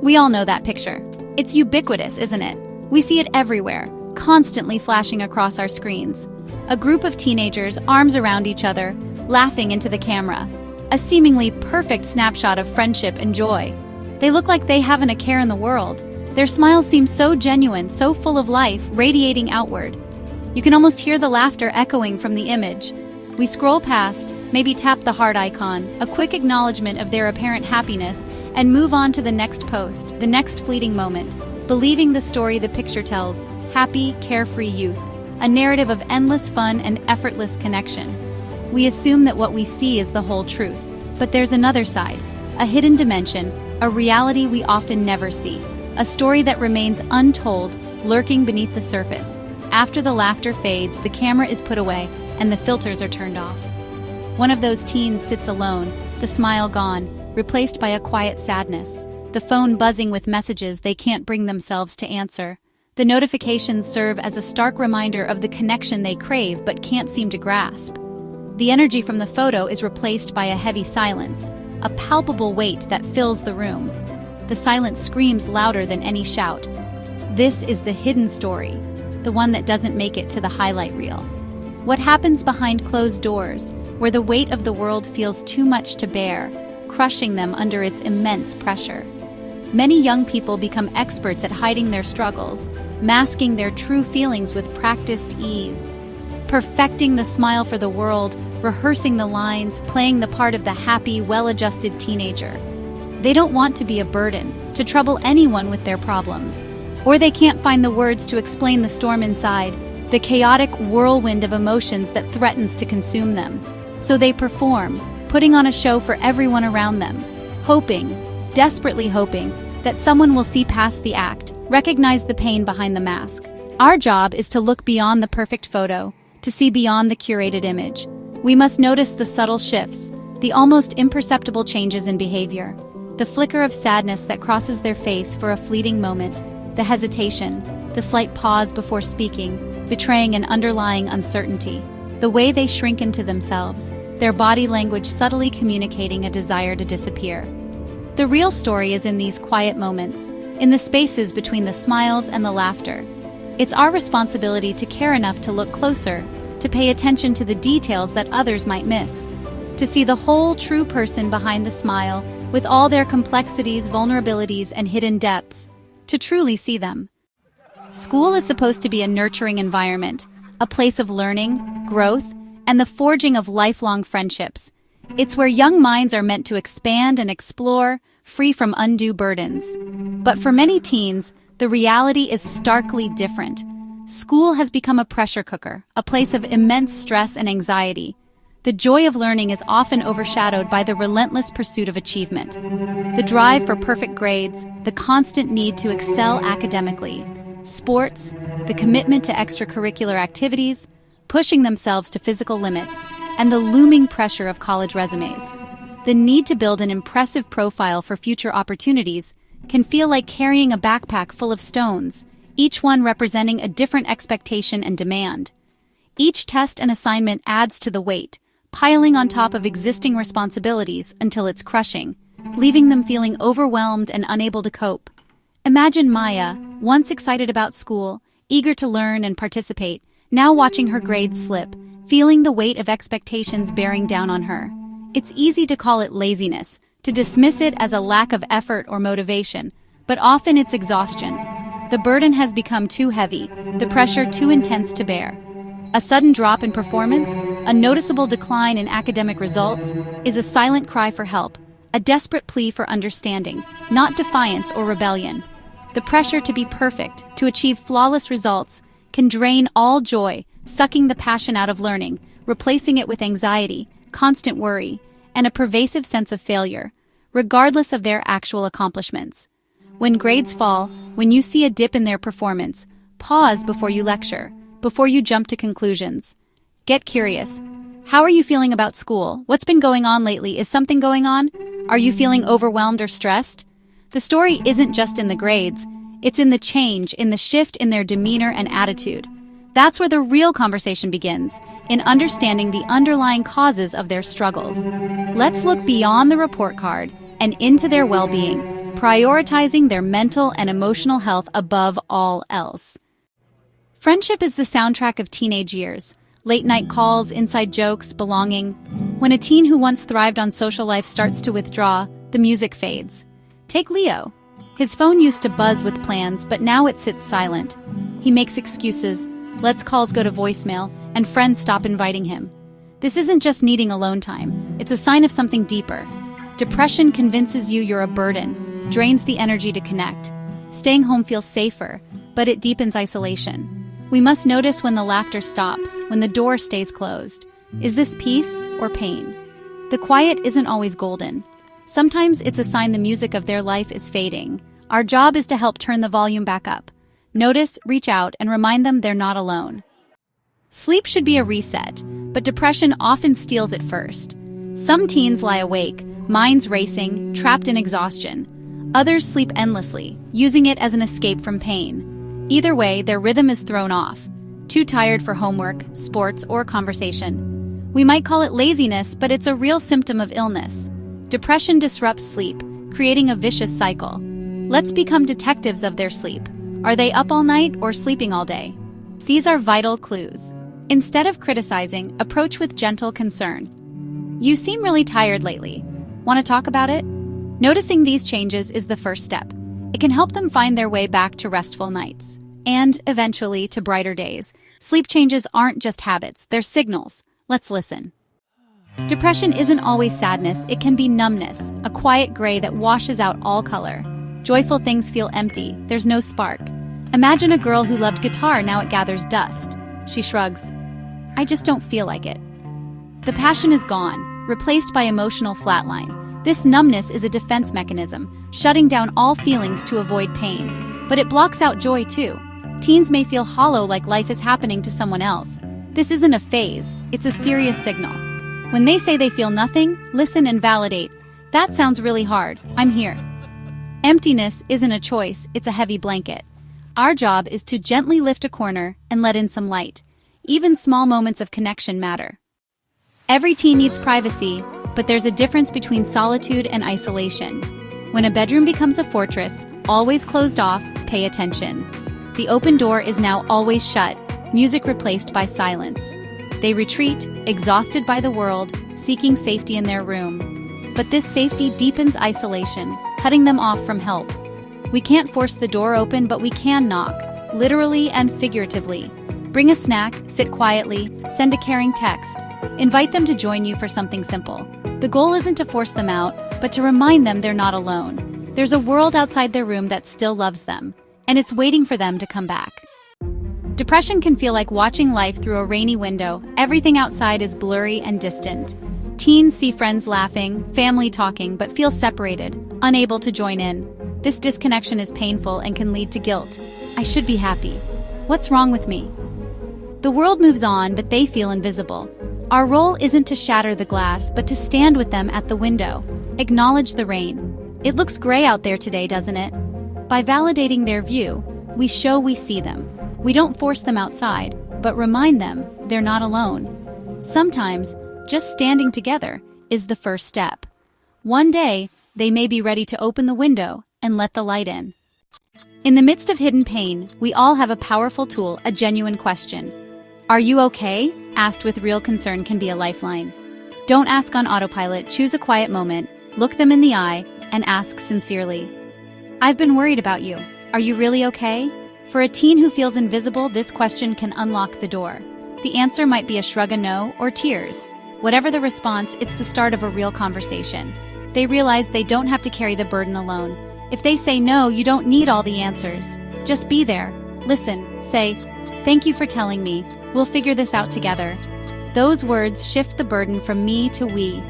We all know that picture. It's ubiquitous, isn't it? We see it everywhere, constantly flashing across our screens. A group of teenagers, arms around each other, laughing into the camera. A seemingly perfect snapshot of friendship and joy. They look like they haven't a care in the world. Their smiles seem so genuine, so full of life, radiating outward. You can almost hear the laughter echoing from the image. We scroll past, maybe tap the heart icon, a quick acknowledgement of their apparent happiness, and move on to the next post, the next fleeting moment, believing the story the picture tells, happy, carefree youth, a narrative of endless fun and effortless connection. We assume that what we see is the whole truth, but there's another side, a hidden dimension, a reality we often never see, a story that remains untold, lurking beneath the surface. After the laughter fades, the camera is put away, and the filters are turned off. One of those teens sits alone, the smile gone, replaced by a quiet sadness, the phone buzzing with messages they can't bring themselves to answer. The notifications serve as a stark reminder of the connection they crave but can't seem to grasp. The energy from the photo is replaced by a heavy silence, a palpable weight that fills the room. The silence screams louder than any shout. This is the hidden story, the one that doesn't make it to the highlight reel. What happens behind closed doors, where the weight of the world feels too much to bear, crushing them under its immense pressure. Many young people become experts at hiding their struggles, masking their true feelings with practiced ease. Perfecting the smile for the world, rehearsing the lines, playing the part of the happy, well-adjusted teenager. They don't want to be a burden, to trouble anyone with their problems. Or they can't find the words to explain the storm inside, the chaotic whirlwind of emotions that threatens to consume them. So they perform, putting on a show for everyone around them, hoping, desperately hoping, that someone will see past the act, recognize the pain behind the mask. Our job is to look beyond the perfect photo, to see beyond the curated image. We must notice the subtle shifts, the almost imperceptible changes in behavior, the flicker of sadness that crosses their face for a fleeting moment, the hesitation, the slight pause before speaking, betraying an underlying uncertainty, the way they shrink into themselves, their body language subtly communicating a desire to disappear. The real story is in these quiet moments, in the spaces between the smiles and the laughter. It's our responsibility to care enough to look closer, to pay attention to the details that others might miss, to see the whole true person behind the smile, with all their complexities, vulnerabilities, and hidden depths, to truly see them. School is supposed to be a nurturing environment, a place of learning, growth, and the forging of lifelong friendships. It's where young minds are meant to expand and explore, free from undue burdens. But for many teens, the reality is starkly different. School has become a pressure cooker, a place of immense stress and anxiety. The joy of learning is often overshadowed by the relentless pursuit of achievement. The drive for perfect grades, the constant need to excel academically, sports, the commitment to extracurricular activities, pushing themselves to physical limits, and the looming pressure of college resumes. The need to build an impressive profile for future opportunities can feel like carrying a backpack full of stones, each one representing a different expectation and demand. Each test and assignment adds to the weight, piling on top of existing responsibilities until it's crushing, leaving them feeling overwhelmed and unable to cope. Imagine Maya, once excited about school, eager to learn and participate, now watching her grades slip, feeling the weight of expectations bearing down on her. It's easy to call it laziness, to dismiss it as a lack of effort or motivation, but often it's exhaustion. The burden has become too heavy, the pressure too intense to bear. A sudden drop in performance, a noticeable decline in academic results, is a silent cry for help, a desperate plea for understanding, not defiance or rebellion. The pressure to be perfect, to achieve flawless results, can drain all joy, sucking the passion out of learning, replacing it with anxiety, constant worry, and a pervasive sense of failure, regardless of their actual accomplishments. When grades fall, when you see a dip in their performance, pause before you lecture, before you jump to conclusions. Get curious. How are you feeling about school? What's been going on lately? Is something going on? Are you feeling overwhelmed or stressed? The story isn't just in the grades, it's in the change, in the shift in their demeanor and attitude. That's where the real conversation begins, in understanding the underlying causes of their struggles. Let's look beyond the report card and into their well-being. prioritizing their mental and emotional health above all else. Friendship is the soundtrack of teenage years. Late-night calls, inside jokes, belonging. When a teen who once thrived on social life starts to withdraw, the music fades. Take Leo. His phone used to buzz with plans, but now it sits silent. He makes excuses, lets calls go to voicemail, and friends stop inviting him. This isn't just needing alone time, it's a sign of something deeper. Depression convinces you you're a burden, drains the energy to connect. Staying home feels safer, but it deepens isolation. We must notice when the laughter stops, when the door stays closed. Is this peace or pain? The quiet isn't always golden. Sometimes it's a sign the music of their life is fading. Our job is to help turn the volume back up. Notice, reach out, and remind them they're not alone. Sleep should be a reset, but depression often steals it first. Some teens lie awake, minds racing, trapped in exhaustion. Others sleep endlessly, using it as an escape from pain. Either way, their rhythm is thrown off. Too tired for homework, sports, or conversation. We might call it laziness, but it's a real symptom of illness. Depression disrupts sleep, creating a vicious cycle. Let's become detectives of their sleep. Are they up all night or sleeping all day? These are vital clues. Instead of criticizing, approach with gentle concern. You seem really tired lately. Want to talk about it? Noticing these changes is the first step. It can help them find their way back to restful nights. And, eventually, to brighter days. Sleep changes aren't just habits, they're signals. Let's listen. Depression isn't always sadness, it can be numbness, a quiet gray that washes out all color. Joyful things feel empty, there's no spark. Imagine a girl who loved guitar, now it gathers dust. She shrugs. I just don't feel like it. The passion is gone, replaced by emotional flatline. This numbness is a defense mechanism, shutting down all feelings to avoid pain. But it blocks out joy too. Teens may feel hollow, like life is happening to someone else. This isn't a phase, it's a serious signal. When they say they feel nothing, listen and validate. That sounds really hard, I'm here. Emptiness isn't a choice, it's a heavy blanket. Our job is to gently lift a corner and let in some light. Even small moments of connection matter. Every teen needs privacy, but there's a difference between solitude and isolation. When a bedroom becomes a fortress, always closed off, pay attention. The open door is now always shut, music replaced by silence. They retreat, exhausted by the world, seeking safety in their room. But this safety deepens isolation, cutting them off from help. We can't force the door open, but we can knock, literally and figuratively. Bring a snack, sit quietly, send a caring text. Invite them to join you for something simple. The goal isn't to force them out, but to remind them they're not alone. There's a world outside their room that still loves them, and it's waiting for them to come back. Depression can feel like watching life through a rainy window. Everything outside is blurry and distant. Teens see friends laughing, family talking, but feel separated, unable to join in. This disconnection is painful and can lead to guilt. I should be happy. What's wrong with me? The world moves on, but they feel invisible. Our role isn't to shatter the glass, but to stand with them at the window. Acknowledge the rain. It looks gray out there today, doesn't it? By validating their view, we show we see them. We don't force them outside, but remind them they're not alone. Sometimes, just standing together is the first step. One day, they may be ready to open the window and let the light in. In the midst of hidden pain, we all have a powerful tool, a genuine question. Are you okay? Asked with real concern can be a lifeline. Don't ask on autopilot, choose a quiet moment, look them in the eye, and ask sincerely. I've been worried about you. Are you really okay? For a teen who feels invisible, this question can unlock the door. The answer might be a shrug, a no, or tears. Whatever the response, it's the start of a real conversation. They realize they don't have to carry the burden alone. If they say no, you don't need all the answers. Just be there. Listen. Say, thank you for telling me. We'll figure this out together. Those words shift the burden from me to we.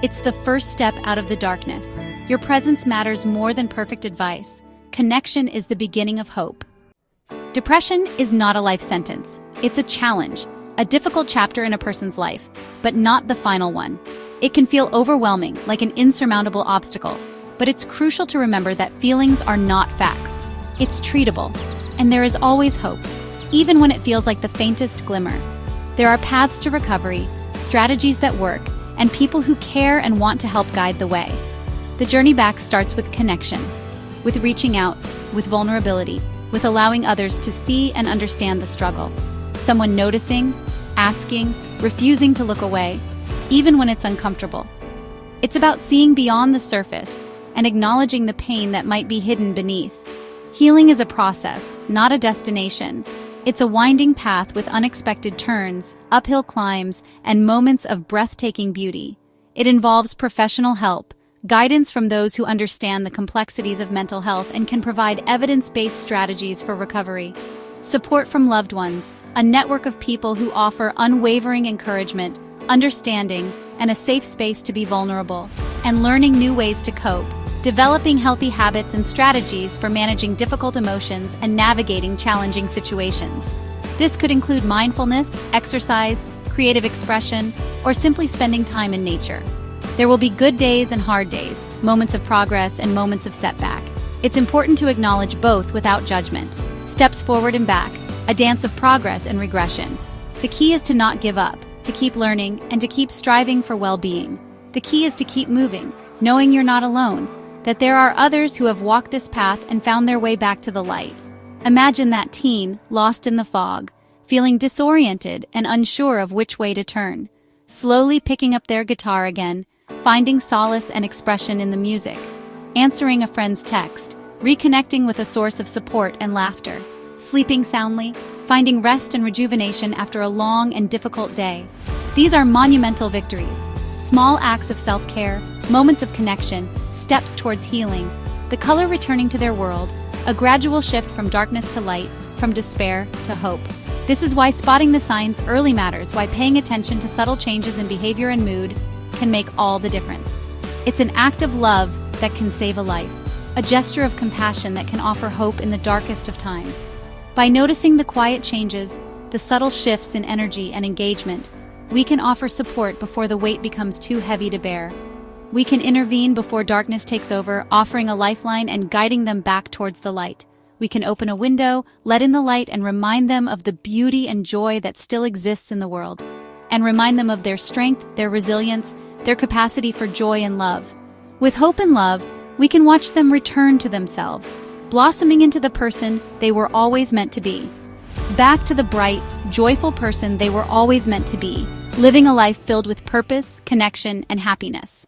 It's the first step out of the darkness. Your presence matters more than perfect advice. Connection is the beginning of hope. Depression is not a life sentence. It's a challenge, a difficult chapter in a person's life, but not the final one. It can feel overwhelming, like an insurmountable obstacle, but it's crucial to remember that feelings are not facts. It's treatable, and there is always hope, even when it feels like the faintest glimmer. There are paths to recovery, strategies that work, and people who care and want to help guide the way. The journey back starts with connection. with reaching out, with vulnerability, with allowing others to see and understand the struggle. Someone noticing, asking, refusing to look away, even when it's uncomfortable. It's about seeing beyond the surface and acknowledging the pain that might be hidden beneath. Healing is a process, not a destination. It's a winding path with unexpected turns, uphill climbs, and moments of breathtaking beauty. It involves professional help, guidance from those who understand the complexities of mental health and can provide evidence-based strategies for recovery. Support from loved ones, a network of people who offer unwavering encouragement, understanding, and a safe space to be vulnerable, and learning new ways to cope, developing healthy habits and strategies for managing difficult emotions and navigating challenging situations. This could include mindfulness, exercise, creative expression, or simply spending time in nature. There will be good days and hard days, moments of progress and moments of setback. It's important to acknowledge both without judgment. Steps forward and back, a dance of progress and regression. The key is to not give up, to keep learning, and to keep striving for well-being. The key is to keep moving, knowing you're not alone, that there are others who have walked this path and found their way back to the light. Imagine that teen, lost in the fog, feeling disoriented and unsure of which way to turn, slowly picking up their guitar again, finding solace and expression in the music, answering a friend's text, reconnecting with a source of support and laughter, sleeping soundly, finding rest and rejuvenation after a long and difficult day. These are monumental victories, small acts of self-care, moments of connection, steps towards healing, the color returning to their world, a gradual shift from darkness to light, from despair to hope. This is why spotting the signs early matters, why paying attention to subtle changes in behavior and mood can make all the difference. It's an act of love that can save a life, a gesture of compassion that can offer hope in the darkest of times. By noticing the quiet changes, the subtle shifts in energy and engagement, we can offer support before the weight becomes too heavy to bear. We can intervene before darkness takes over, offering a lifeline and guiding them back towards the light. We can open a window, let in the light, and remind them of the beauty and joy that still exists in the world. And remind them of their strength, their resilience, their capacity for joy and love. With hope and love, we can watch them return to themselves, blossoming into the person they were always meant to be. Back to the bright, joyful person they were always meant to be, living a life filled with purpose, connection, and happiness.